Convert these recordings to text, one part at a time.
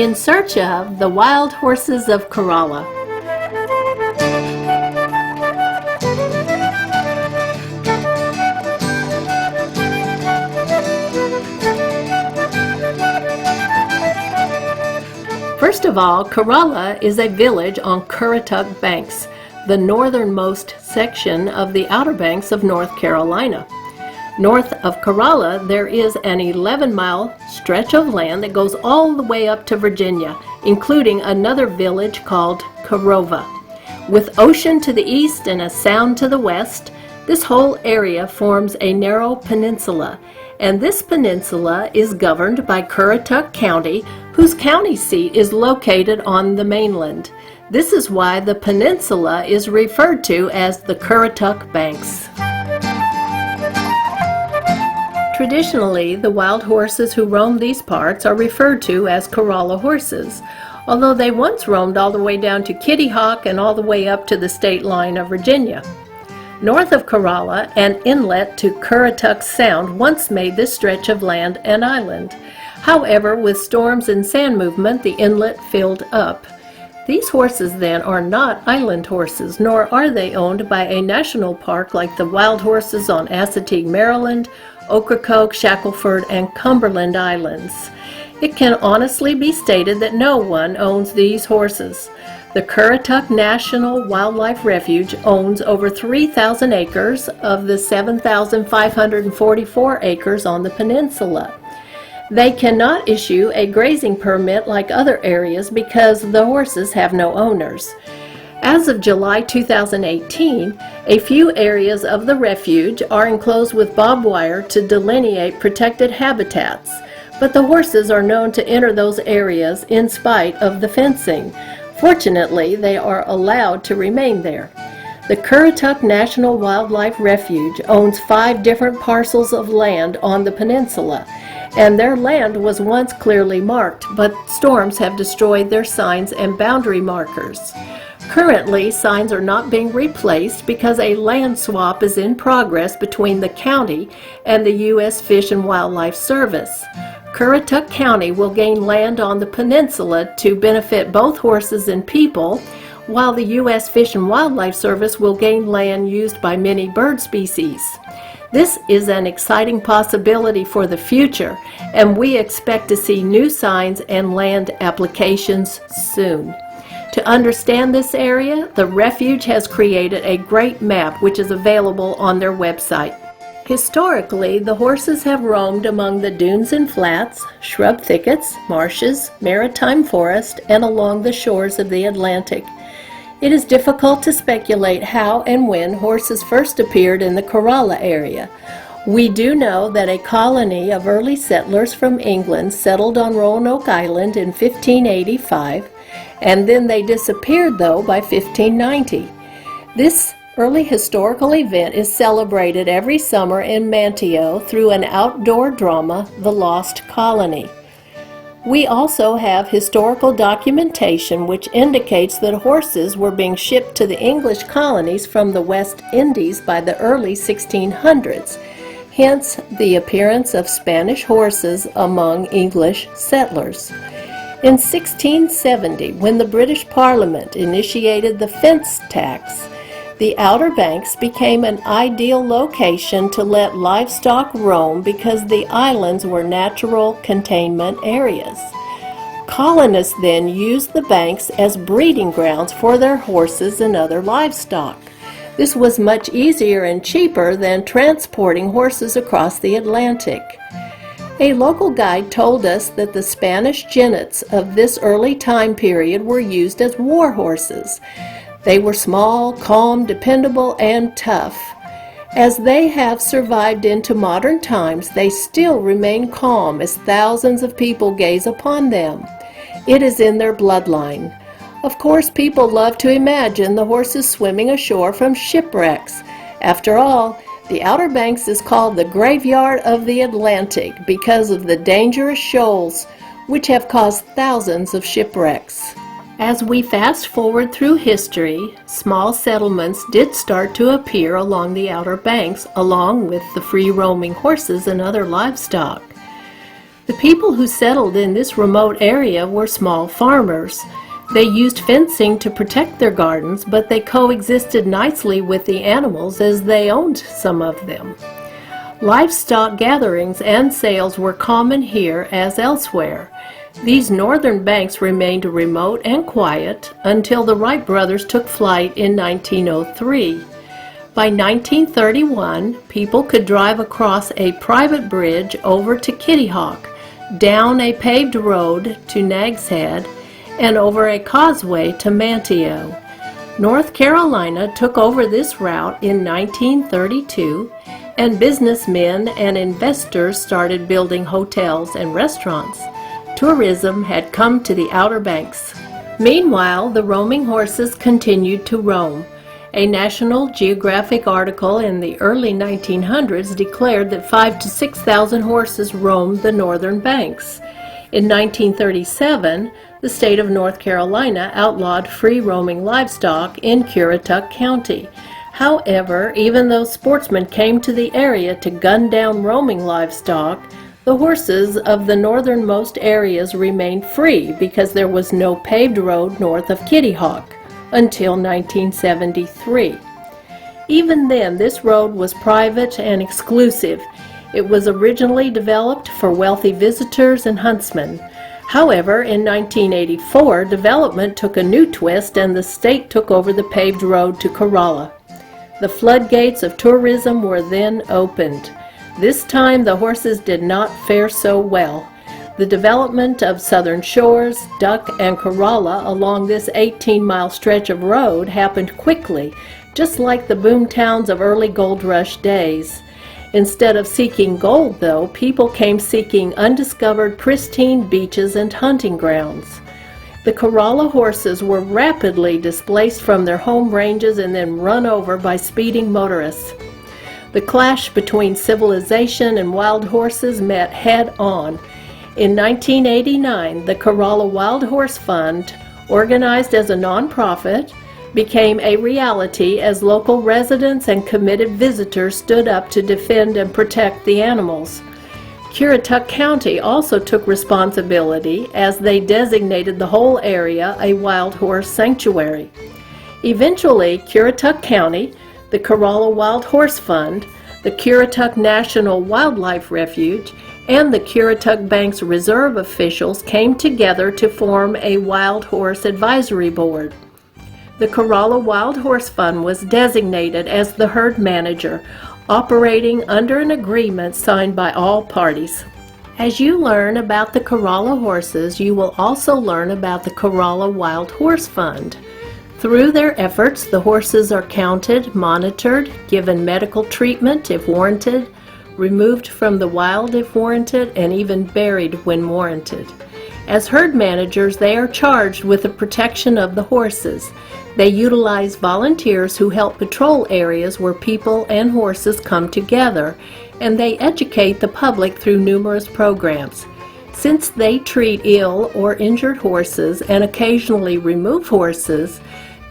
in search of the wild horses of Corolla. First of all, Corolla is a village on Currituck Banks, the northernmost section of the Outer Banks of North Carolina. North of Corolla, there is an 11-mile stretch of land that goes all the way up to Virginia, including another village called Corolla. With ocean to the east and a sound to the west, this whole area forms a narrow peninsula, and this peninsula is governed by Currituck County, whose county seat is located on the mainland. This is why the peninsula is referred to as the Currituck Banks. Traditionally, the wild horses who roam these parts are referred to as Corolla horses, although they once roamed all the way down to Kitty Hawk and all the way up to the state line of Virginia. North of Corolla, an inlet to Currituck Sound once made this stretch of land an island. However, with storms and sand movement, the inlet filled up. These horses then are not island horses, nor are they owned by a national park like the wild horses on Assateague, Maryland, Ocracoke, Shackelford, and Cumberland Islands. It can honestly be stated that no one owns these horses. The Currituck National Wildlife Refuge owns over 3,000 acres of the 7,544 acres on the peninsula. They cannot issue a grazing permit like other areas because the horses have no owners. As of July 2018, a few areas of the refuge are enclosed with barbed wire to delineate protected habitats, but the horses are known to enter those areas in spite of the fencing. Fortunately, they are allowed to remain there. The Currituck National Wildlife Refuge owns 5 different parcels of land on the peninsula, and their land was once clearly marked, but storms have destroyed their signs and boundary markers. Currently, signs are not being replaced because a land swap is in progress between the county and the U.S. Fish and Wildlife Service. Currituck County will gain land on the peninsula to benefit both horses and people, while the U.S. Fish and Wildlife Service will gain land used by many bird species. This is an exciting possibility for the future, and we expect to see new signs and land applications soon. To understand this area, the refuge has created a great map which is available on their website. Historically, the horses have roamed among the dunes and flats, shrub thickets, marshes, maritime forest, and along the shores of the Atlantic. It is difficult to speculate how and when horses first appeared in the Corolla area. We do know that a colony of early settlers from England settled on Roanoke Island in 1585, and then they disappeared though by 1590. This early historical event is celebrated every summer in Manteo through an outdoor drama, The Lost Colony. We also have historical documentation which indicates that horses were being shipped to the English colonies from the West Indies by the early 1600s, hence the appearance of Spanish horses among English settlers. In 1670, when the British Parliament initiated the fence tax, the Outer Banks became an ideal location to let livestock roam because the islands were natural containment areas. Colonists then used the banks as breeding grounds for their horses and other livestock. This was much easier and cheaper than transporting horses across the Atlantic. A local guide told us that the Spanish genets of this early time period were used as war horses. They were small, calm, dependable, and tough. As they have survived into modern times, they still remain calm as thousands of people gaze upon them. It is in their bloodline. Of course, people love to imagine the horses swimming ashore from shipwrecks. After all, the Outer Banks is called the graveyard of the Atlantic because of the dangerous shoals which have caused thousands of shipwrecks. As we fast forward through history, small settlements did start to appear along the Outer Banks, along with the free-roaming horses and other livestock. The people who settled in this remote area were small farmers. They used fencing to protect their gardens, but they coexisted nicely with the animals as they owned some of them. Livestock gatherings and sales were common here as elsewhere. These northern banks remained remote and quiet until the Wright brothers took flight in 1903. By 1931, people could drive across a private bridge over to Kitty Hawk, down a paved road to Nag's Head, and over a causeway to Manteo. North Carolina took over this route in 1932, and businessmen and investors started building hotels and restaurants. Tourism had come to the Outer Banks. Meanwhile, the roaming horses continued to roam. A National Geographic article in the early 1900s declared that 5,000 to 6,000 horses roamed the northern banks. In 1937, the state of North Carolina outlawed free-roaming livestock in Currituck County. However, even though sportsmen came to the area to gun down roaming livestock, the horses of the northernmost areas remained free because there was no paved road north of Kitty Hawk until 1973. Even then, this road was private and exclusive. It was originally developed for wealthy visitors and huntsmen. However, in 1984, development took a new twist and the state took over the paved road to Corolla. The floodgates of tourism were then opened. This time, the horses did not fare so well. The development of Southern Shores, Duck, and Corolla along this 18-mile stretch of road happened quickly, just like the boom towns of early gold rush days. Instead of seeking gold, though, people came seeking undiscovered pristine beaches and hunting grounds. The Corolla horses were rapidly displaced from their home ranges and then run over by speeding motorists. The clash between civilization and wild horses met head-on. In 1989, the Corolla Wild Horse Fund, organized as a nonprofit, became a reality as local residents and committed visitors stood up to defend and protect the animals. Currituck County also took responsibility as they designated the whole area a wild horse sanctuary. Eventually, Currituck County, the Corolla Wild Horse Fund, the Currituck National Wildlife Refuge, and the Currituck Banks Reserve officials came together to form a Wild Horse Advisory Board. The Corolla Wild Horse Fund was designated as the herd manager, operating under an agreement signed by all parties. As you learn about the Corolla horses, you will also learn about the Corolla Wild Horse Fund. Through their efforts, the horses are counted, monitored, given medical treatment if warranted, removed from the wild if warranted, and even buried when warranted. As herd managers, they are charged with the protection of the horses. They utilize volunteers who help patrol areas where people and horses come together, and they educate the public through numerous programs. Since they treat ill or injured horses and occasionally remove horses,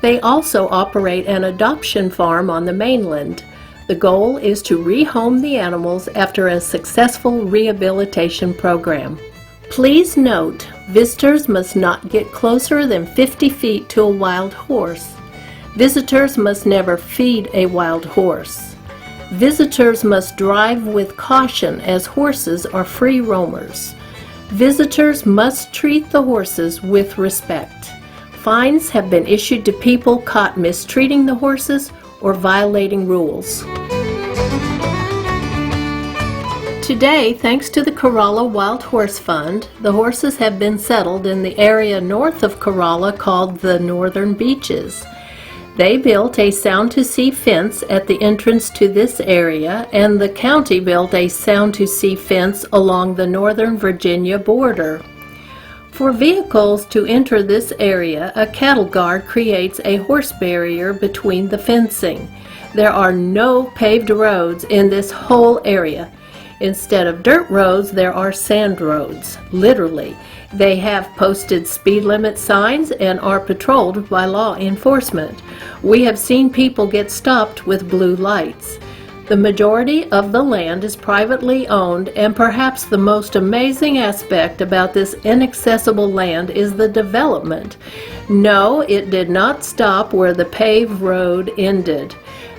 they also operate an adoption farm on the mainland. The goal is to rehome the animals after a successful rehabilitation program. Please note, visitors must not get closer than 50 feet to a wild horse. Visitors must never feed a wild horse. Visitors must drive with caution as horses are free roamers. Visitors must treat the horses with respect. Fines have been issued to people caught mistreating the horses or violating rules. Today, thanks to the Corolla Wild Horse Fund, the horses have been settled in the area north of Corolla called the Northern Beaches. They built a sound-to-sea fence at the entrance to this area, and the county built a sound-to-sea fence along the northern Virginia border. For vehicles to enter this area, a cattle guard creates a horse barrier between the fencing. There are no paved roads in this whole area. Instead of dirt roads, there are sand roads, literally. They have posted speed limit signs and are patrolled by law enforcement. We have seen people get stopped with blue lights. The majority of the land is privately owned, and perhaps the most amazing aspect about this inaccessible land is the development. No, it did not stop where the paved road ended.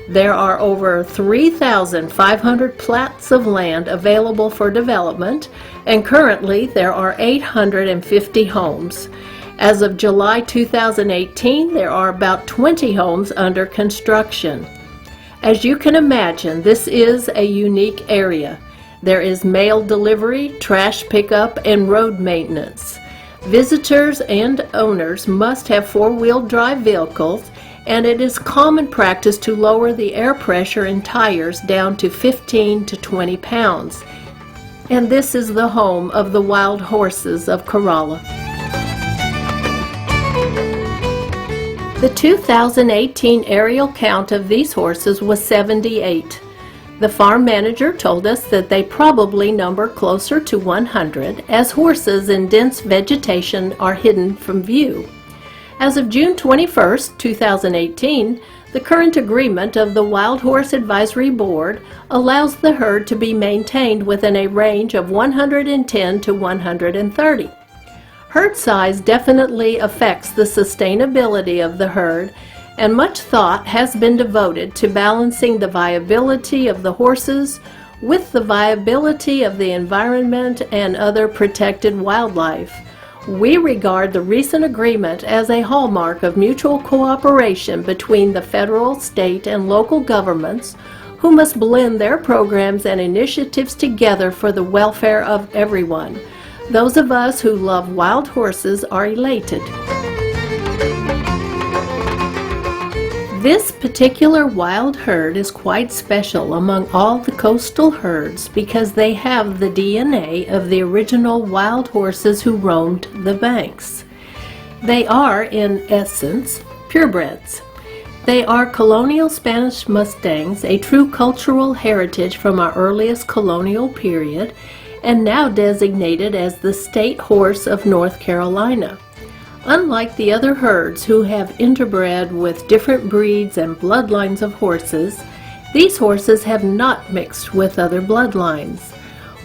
There are over 3,500 plats of land available for development, and currently there are 850 homes. As of July 2018, there are about 20 homes under construction. As you can imagine, this is a unique area. There is mail delivery, trash pickup, and road maintenance. Visitors and owners must have four-wheel drive vehicles, and it is common practice to lower the air pressure in tires down to 15 to 20 pounds. And this is the home of the wild horses of Corolla. The 2018 aerial count of these horses was 78. The farm manager told us that they probably number closer to 100, as horses in dense vegetation are hidden from view. As of June 21, 2018, the current agreement of the Wild Horse Advisory Board allows the herd to be maintained within a range of 110 to 130. Herd size definitely affects the sustainability of the herd, and much thought has been devoted to balancing the viability of the horses with the viability of the environment and other protected wildlife. We regard the recent agreement as a hallmark of mutual cooperation between the federal, state, and local governments, who must blend their programs and initiatives together for the welfare of everyone. Those of us who love wild horses are elated. This particular wild herd is quite special among all the coastal herds because they have the DNA of the original wild horses who roamed the banks. They are, in essence, purebreds. They are colonial Spanish Mustangs, a true cultural heritage from our earliest colonial period, and now designated as the state horse of North Carolina. Unlike the other herds who have interbred with different breeds and bloodlines of horses, these horses have not mixed with other bloodlines.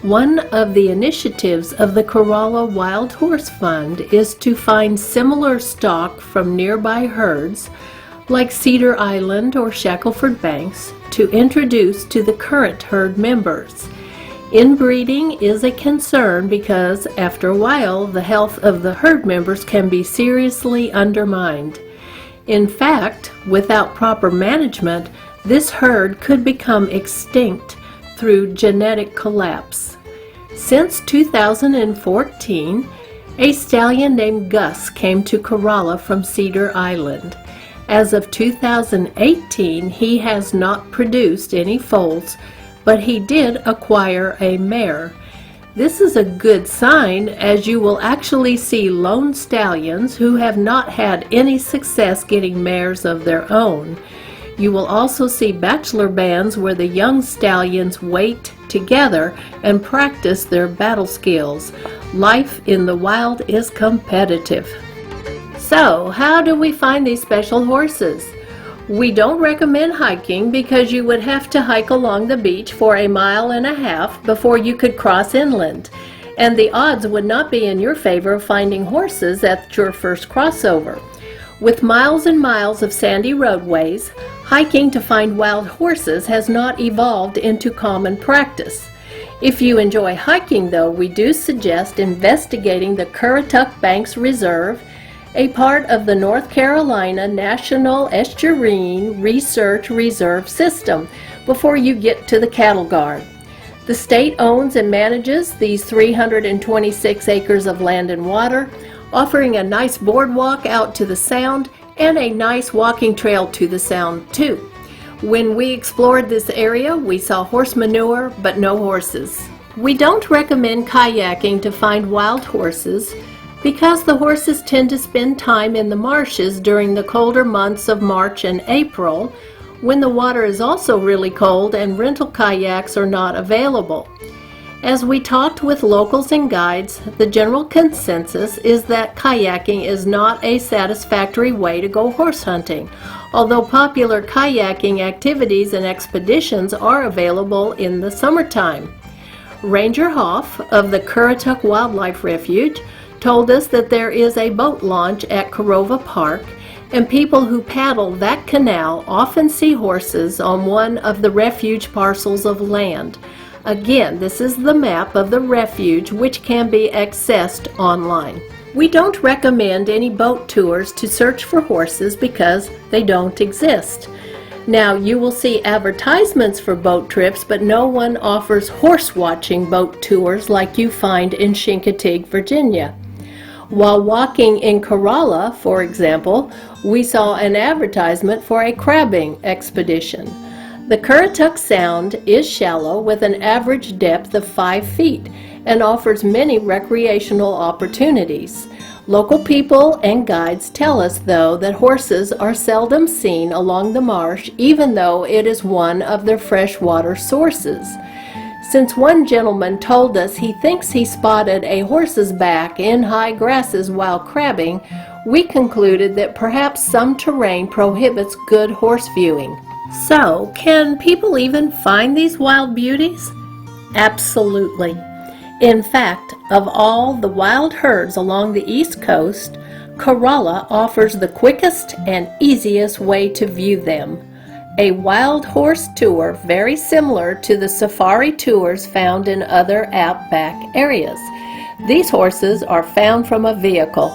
One of the initiatives of the Corolla Wild Horse Fund is to find similar stock from nearby herds, like Cedar Island or Shackelford Banks, to introduce to the current herd members. Inbreeding is a concern because, after a while, the health of the herd members can be seriously undermined. In fact, without proper management, this herd could become extinct through genetic collapse. Since 2014, a stallion named Gus came to Corolla from Cedar Island. As of 2018, he has not produced any foals, but he did acquire a mare. This is a good sign, as you will actually see lone stallions who have not had any success getting mares of their own. You will also see bachelor bands where the young stallions wait together and practice their battle skills. Life in the wild is competitive. So, how do we find these special horses? We don't recommend hiking because you would have to hike along the beach for 1.5 miles before you could cross inland, and the odds would not be in your favor of finding horses at your first crossover. With miles and miles of sandy roadways, hiking to find wild horses has not evolved into common practice. If you enjoy hiking, though, we do suggest investigating the Currituck Banks Reserve, a part of the North Carolina National Estuarine Research Reserve System, before you get to the cattle guard. The state owns and manages these 326 acres of land and water, offering a nice boardwalk out to the Sound and a nice walking trail to the Sound too. When we explored this area, we saw horse manure, but no horses. We don't recommend kayaking to find wild horses, because the horses tend to spend time in the marshes during the colder months of March and April, when the water is also really cold and rental kayaks are not available. As we talked with locals and guides, the general consensus is that kayaking is not a satisfactory way to go horse hunting, although popular kayaking activities and expeditions are available in the summertime. Ranger Hoff of the Currituck Wildlife Refuge told us that there is a boat launch at Corolla Park, and people who paddle that canal often see horses on one of the refuge parcels of land. Again, this is the map of the refuge, which can be accessed online. We don't recommend any boat tours to search for horses because they don't exist. Now, you will see advertisements for boat trips, but no one offers horse-watching boat tours like you find in Chincoteague, Virginia. While walking in Corolla, for example, we saw an advertisement for a crabbing expedition. The Currituck Sound is shallow with an average depth of 5 feet and offers many recreational opportunities. Local people and guides tell us, though, that horses are seldom seen along the marsh, even though it is one of their freshwater sources. Since one gentleman told us he thinks he spotted a horse's back in high grasses while crabbing, we concluded that perhaps some terrain prohibits good horse viewing. So, can people even find these wild beauties? Absolutely. In fact, of all the wild herds along the East Coast, Corolla offers the quickest and easiest way to view them. A wild horse tour very similar to the safari tours found in other outback areas. These horses are found from a vehicle.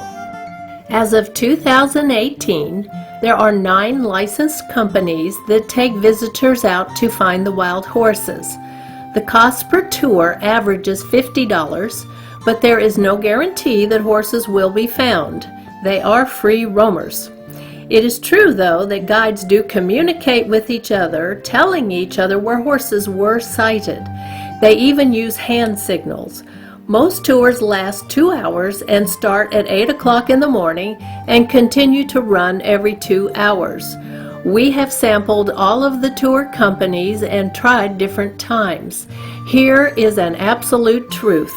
As of 2018, there are 9 licensed companies that take visitors out to find the wild horses. The cost per tour averages $50, but there is no guarantee that horses will be found. They are free roamers. It is true, though, that guides do communicate with each other, telling each other where horses were sighted. They even use hand signals. Most tours last 2 hours and start at 8 o'clock in the morning and continue to run every 2 hours. We have sampled all of the tour companies and tried different times. Here is an absolute truth.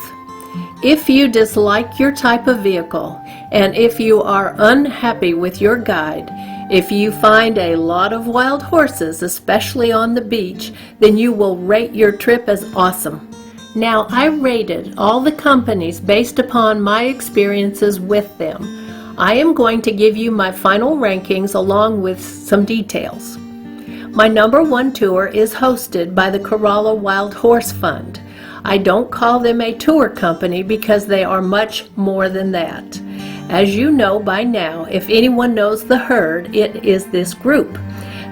If you dislike your type of vehicle, and if you are unhappy with your guide, if you find a lot of wild horses, especially on the beach, then you will rate your trip as awesome. Now, I rated all the companies based upon my experiences with them. I am going to give you my final rankings along with some details. My number 1 tour is hosted by the Corolla Wild Horse Fund. I don't call them a tour company because they are much more than that. As you know by now, if anyone knows the herd, it is this group.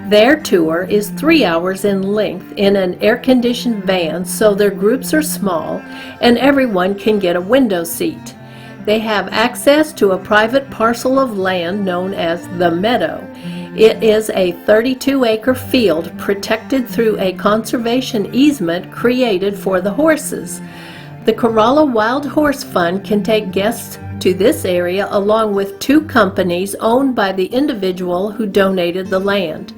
Their tour is 3 hours in length in an air-conditioned van, so their groups are small and everyone can get a window seat. They have access to a private parcel of land known as the Meadow. It is a 32-acre field protected through a conservation easement created for the horses. The Corolla Wild Horse Fund can take guests to this area along with 2 companies owned by the individual who donated the land.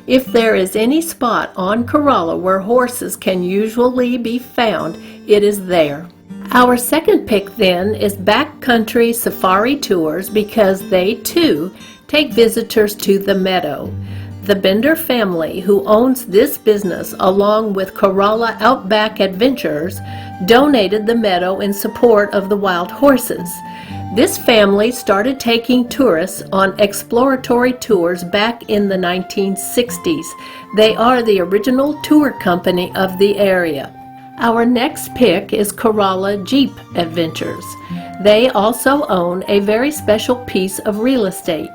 If there is any spot on Corolla where horses can usually be found, it is there. Our second pick then is backcountry safari tours because they too take visitors to the Meadow. The Bender family, who owns this business along with Corolla Outback Adventures, donated the Meadow in support of the wild horses. This family started taking tourists on exploratory tours back in the 1960s. They are the original tour company of the area. Our next pick is Corolla Jeep Adventures. They also own a very special piece of real estate,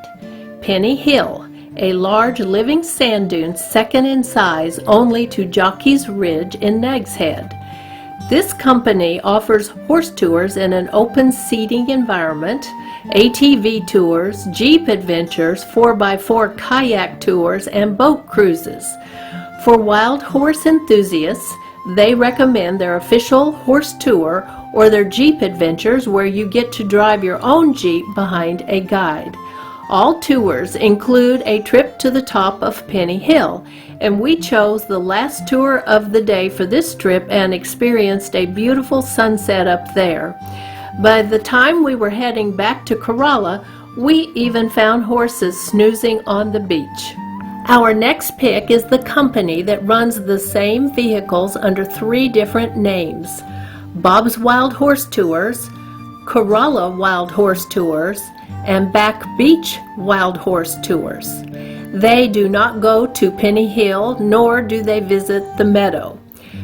Penny Hill, a large living sand dune second in size only to Jockey's Ridge in Nags Head. This company offers horse tours in an open seating environment, ATV tours, Jeep adventures, 4x4 kayak tours, and boat cruises. For wild horse enthusiasts, they recommend their official horse tour or their Jeep adventures where you get to drive your own Jeep behind a guide. All tours include a trip to the top of Penny Hill, and we chose the last tour of the day for this trip and experienced a beautiful sunset up there. By the time we were heading back to Corolla, we even found horses snoozing on the beach. Our next pick is the company that runs the same vehicles under 3 different names: Bob's Wild Horse Tours, Corolla Wild Horse Tours, and Back Beach Wild Horse Tours. They do not go to Penny Hill, nor do they visit the meadow.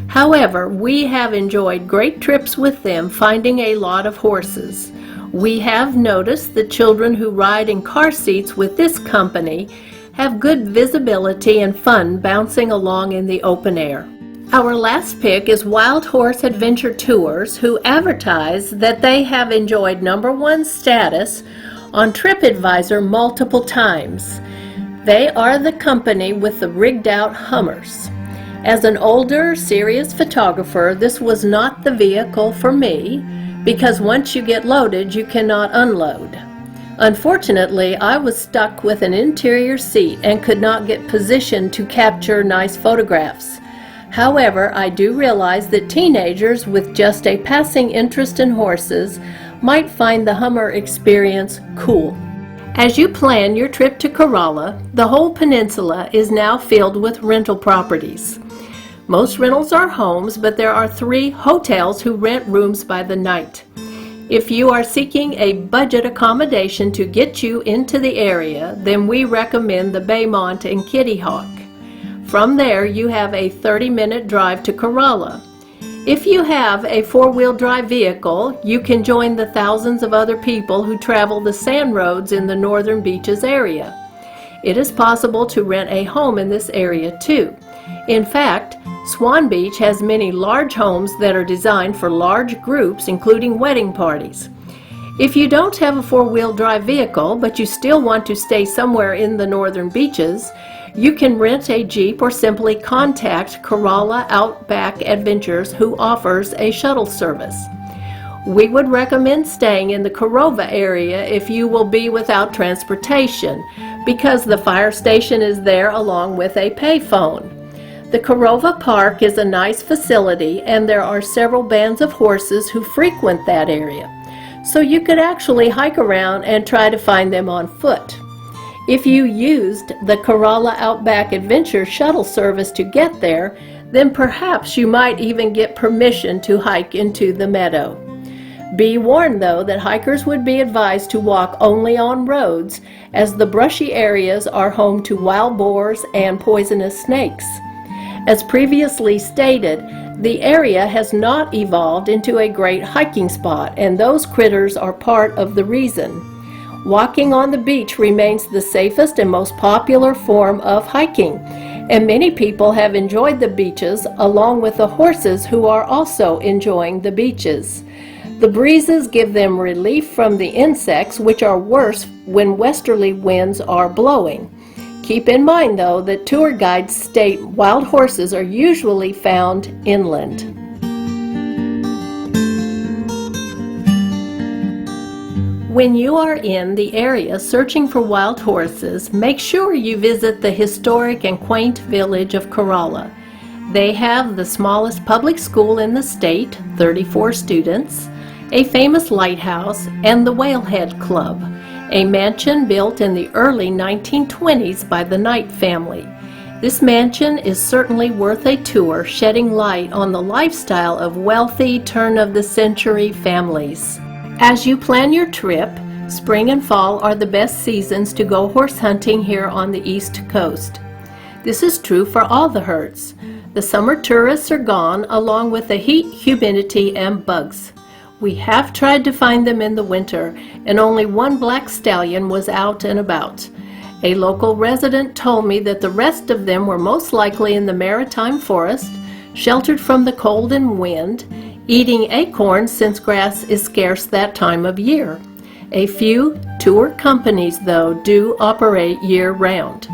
However, we have enjoyed great trips with them, finding a lot of horses. We have noticed the children who ride in car seats with this company have good visibility and fun bouncing along in the open air. Our last pick is Wild Horse Adventure Tours, who advertise that they have enjoyed #1 status on TripAdvisor multiple times. They are the company with the rigged-out Hummers. As an older, serious photographer, this was not the vehicle for me, because once you get loaded, you cannot unload. Unfortunately, I was stuck with an interior seat and could not get positioned to capture nice photographs. However, I do realize that teenagers with just a passing interest in horses might find the Hummer experience cool. As you plan your trip to Corolla, the whole peninsula is now filled with rental properties. Most rentals are homes, but there are 3 hotels who rent rooms by the night. If you are seeking a budget accommodation to get you into the area, then we recommend the Baymont and Kitty Hawk. From there, you have a 30-minute drive to Corolla. If you have a 4-wheel drive vehicle, you can join the thousands of other people who travel the sand roads in the Northern Beaches area. It is possible to rent a home in this area too. In fact, Swan Beach has many large homes that are designed for large groups, including wedding parties. If you don't have a 4-wheel drive vehicle, but you still want to stay somewhere in the Northern Beaches, you can rent a Jeep or simply contact Corolla Outback Adventures, who offers a shuttle service. We would recommend staying in the Corolla area if you will be without transportation, because the fire station is there along with a payphone. The Corolla Park is a nice facility, and there are several bands of horses who frequent that area, so you could actually hike around and try to find them on foot. If you used the Corolla Outback Adventure shuttle service to get there, then perhaps you might even get permission to hike into the meadow. Be warned, though, that hikers would be advised to walk only on roads, as the brushy areas are home to wild boars and poisonous snakes. As previously stated, the area has not evolved into a great hiking spot, and those critters are part of the reason. Walking on the beach remains the safest and most popular form of hiking, and many people have enjoyed the beaches along with the horses, who are also enjoying the beaches. The breezes give them relief from the insects, which are worse when westerly winds are blowing. Keep in mind, though, that tour guides state wild horses are usually found inland. When you are in the area searching for wild horses, make sure you visit the historic and quaint village of Corolla. They have the smallest public school in the state, 34 students, a famous lighthouse, and the Whalehead Club, a mansion built in the early 1920s by the Knight family. This mansion is certainly worth a tour, shedding light on the lifestyle of wealthy turn-of-the-century families. As you plan your trip, spring and fall are the best seasons to go horse hunting here on the East Coast. This is true for all the herds. The summer tourists are gone, along with the heat, humidity, and bugs. We have tried to find them in the winter, and only one black stallion was out and about. A local resident told me that the rest of them were most likely in the maritime forest, sheltered from the cold and wind, eating acorns since grass is scarce that time of year. A few tour companies, though, do operate year-round.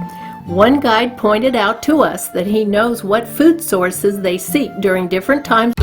One guide pointed out to us that he knows what food sources they seek during different times